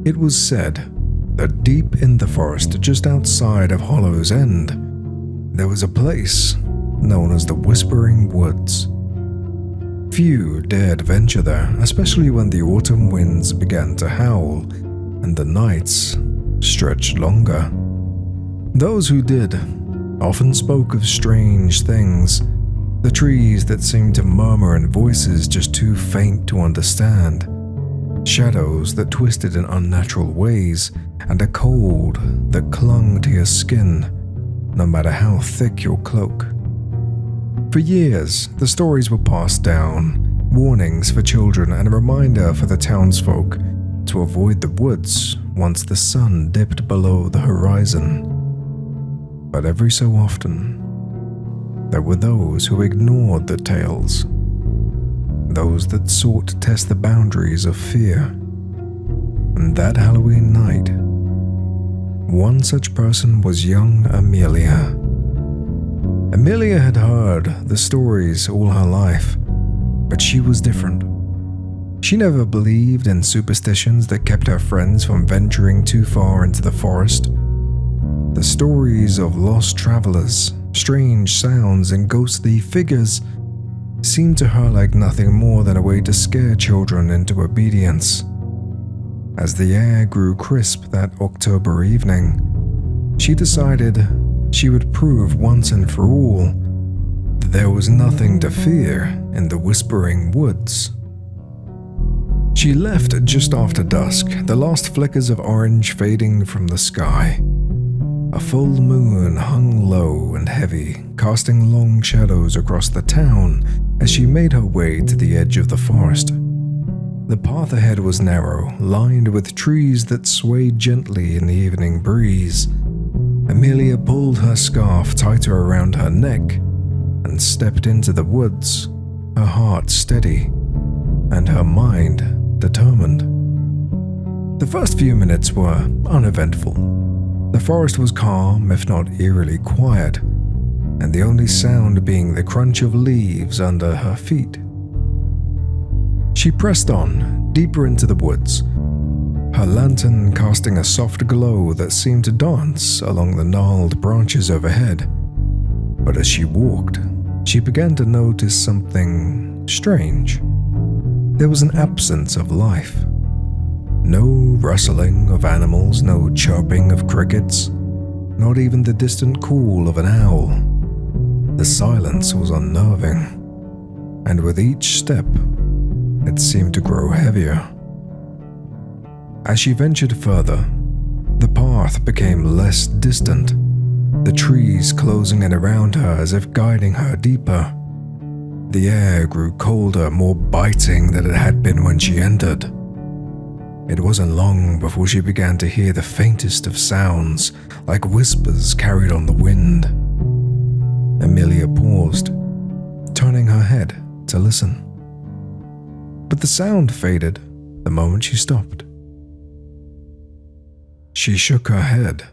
It was said that deep in the forest just outside of Hollow's End, there was a place known as the Whispering Woods. Few dared venture there, especially when the autumn winds began to howl and the nights stretched longer. Those who did often spoke of strange things, the trees that seemed to murmur in voices just too faint to understand, shadows that twisted in unnatural ways, and a cold that clung to your skin, no matter how thick your cloak. For years, the stories were passed down, warnings for children and a reminder for the townsfolk to avoid the woods once the sun dipped below the horizon. But every so often, there were those who ignored the tales, those that sought to test the boundaries of fear. And that Halloween night, one such person was young Amelia. Amelia had heard the stories all her life, but she was different. She never believed in superstitions that kept her friends from venturing too far into the forest. The stories of lost travelers, strange sounds, and ghostly figures seemed to her like nothing more than a way to scare children into obedience. As the air grew crisp that October evening, she decided she would prove once and for all that there was nothing to fear in the Whispering Woods. She left just after dusk, the last flickers of orange fading from the sky. A full moon hung low and heavy, casting long shadows across the town as she made her way to the edge of the forest. The path ahead was narrow, lined with trees that swayed gently in the evening breeze. Amelia pulled her scarf tighter around her neck and stepped into the woods, her heart steady and her mind determined. The first few minutes were uneventful. The forest was calm, if not eerily quiet, and the only sound being the crunch of leaves under her feet. She pressed on, deeper into the woods, her lantern casting a soft glow that seemed to dance along the gnarled branches overhead. But as she walked, she began to notice something strange. There was an absence of life. No rustling of animals, no chirping of crickets, not even the distant call of an owl. The silence was unnerving, and with each step, it seemed to grow heavier. As she ventured further, the path became less distant, the trees closing in around her as if guiding her deeper. The air grew colder, more biting than it had been when she entered. It wasn't long before she began to hear the faintest of sounds, like whispers carried on the wind. Amelia paused, turning her head to listen. But the sound faded the moment she stopped. She shook her head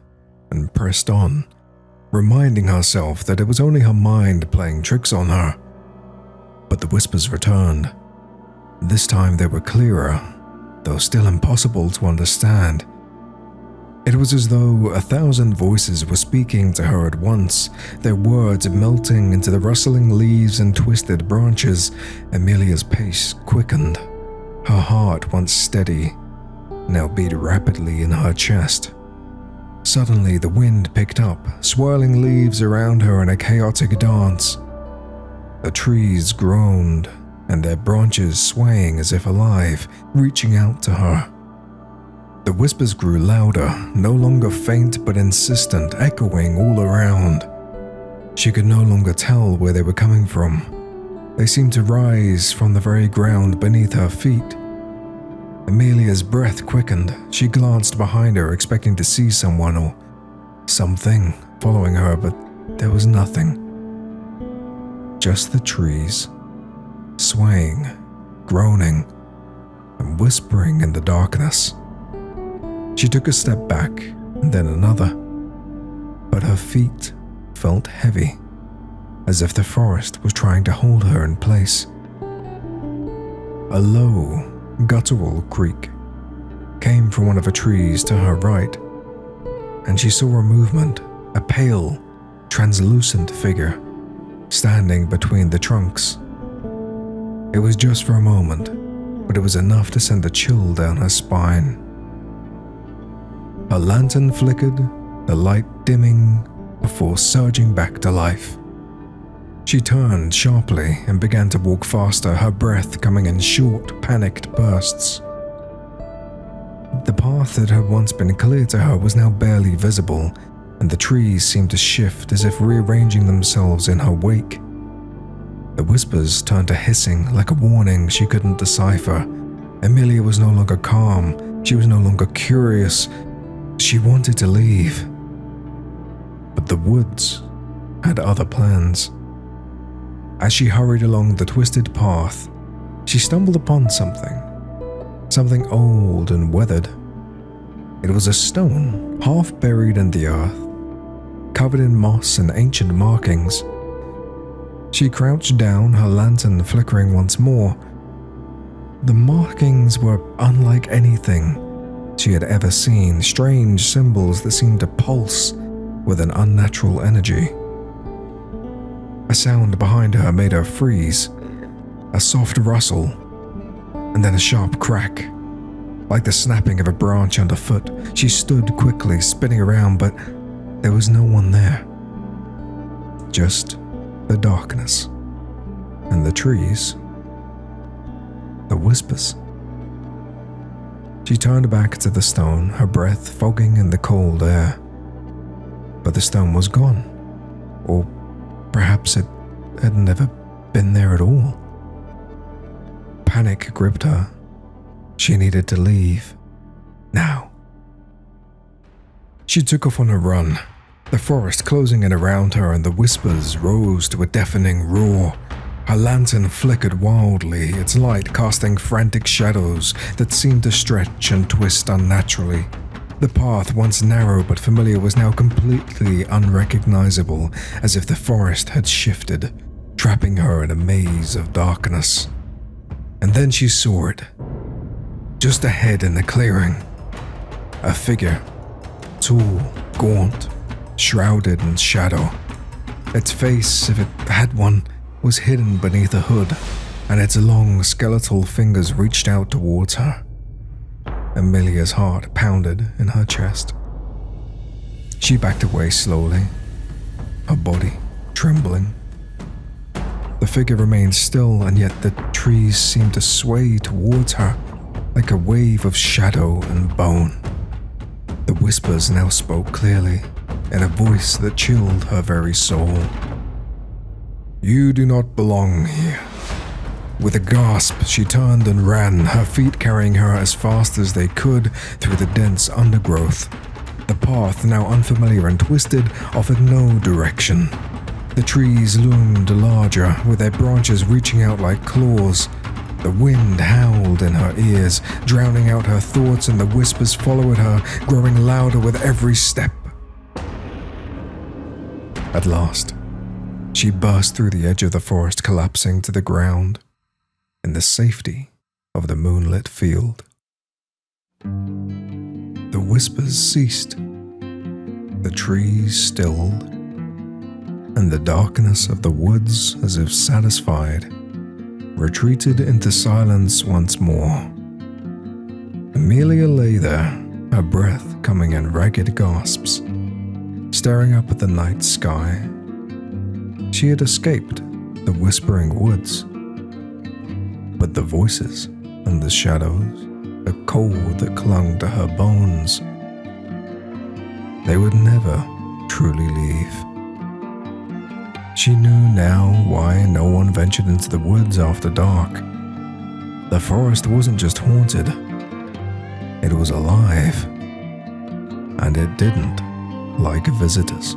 and pressed on, reminding herself that it was only her mind playing tricks on her. But the whispers returned. This time they were clearer, though still impossible to understand. It was as though 1,000 voices were speaking to her at once, their words melting into the rustling leaves and twisted branches. Amelia's pace quickened. Her heart, once steady, now beat rapidly in her chest. Suddenly, the wind picked up, swirling leaves around her in a chaotic dance. The trees groaned, and their branches swaying as if alive, reaching out to her. The whispers grew louder, no longer faint but insistent, echoing all around. She could no longer tell where they were coming from. They seemed to rise from the very ground beneath her feet. Amelia's breath quickened. She glanced behind her, expecting to see someone or something following her, but there was nothing. Just the trees, swaying, groaning, and whispering in the darkness. She took a step back, and then another, but her feet felt heavy, as if the forest was trying to hold her in place. A low, guttural creak, came from one of the trees to her right, and she saw a movement, a pale, translucent figure standing between the trunks. It was just for a moment, but it was enough to send a chill down her spine. Her lantern flickered, the light dimming before surging back to life. She turned sharply and began to walk faster, her breath coming in short, panicked bursts. The path that had once been clear to her was now barely visible, and the trees seemed to shift as if rearranging themselves in her wake. The whispers turned to hissing, like a warning she couldn't decipher. Amelia was no longer calm, she was no longer curious, she wanted to leave. But the woods had other plans. As she hurried along the twisted path, she stumbled upon something old and weathered. It was a stone, half buried in the earth, covered in moss and ancient markings. She crouched down, her lantern flickering once more. The markings were unlike anything she had ever seen, strange symbols that seemed to pulse with an unnatural energy. A sound behind her made her freeze, a soft rustle, and then a sharp crack, like the snapping of a branch underfoot. She stood quickly, spinning around, but there was no one there. Just the darkness, and the trees, the whispers. She turned back to the stone, her breath fogging in the cold air. But the stone was gone, or perhaps it had never been there at all. Panic gripped her. She needed to leave. Now. She took off on a run, the forest closing in around her, and the whispers rose to a deafening roar. Her lantern flickered wildly, its light casting frantic shadows that seemed to stretch and twist unnaturally. The path, once narrow but familiar, was now completely unrecognizable, as if the forest had shifted, trapping her in a maze of darkness. And then she saw it. Just ahead in the clearing. A figure, tall, gaunt, shrouded in shadow. Its face, if it had one, was hidden beneath a hood, and its long skeletal fingers reached out towards her. Amelia's heart pounded in her chest. She backed away slowly, her body trembling. The figure remained still, and yet the trees seemed to sway towards her, like a wave of shadow and bone. The whispers now spoke clearly, in a voice that chilled her very soul. "You do not belong here." With a gasp, she turned and ran, her feet carrying her as fast as they could through the dense undergrowth. The path, now unfamiliar and twisted, offered no direction. The trees loomed larger, with their branches reaching out like claws. The wind howled in her ears, drowning out her thoughts, and the whispers followed her, growing louder with every step. At last, she burst through the edge of the forest, collapsing to the ground in the safety of the moonlit field. The whispers ceased, the trees stilled, and the darkness of the woods, as if satisfied, retreated into silence once more. Amelia lay there, her breath coming in ragged gasps, staring up at the night sky. She had escaped the whispering woods, but the voices and the shadows, the cold that clung to her bones, they would never truly leave. She knew now why no one ventured into the woods after dark. The forest wasn't just haunted, it was alive, and it didn't like visitors.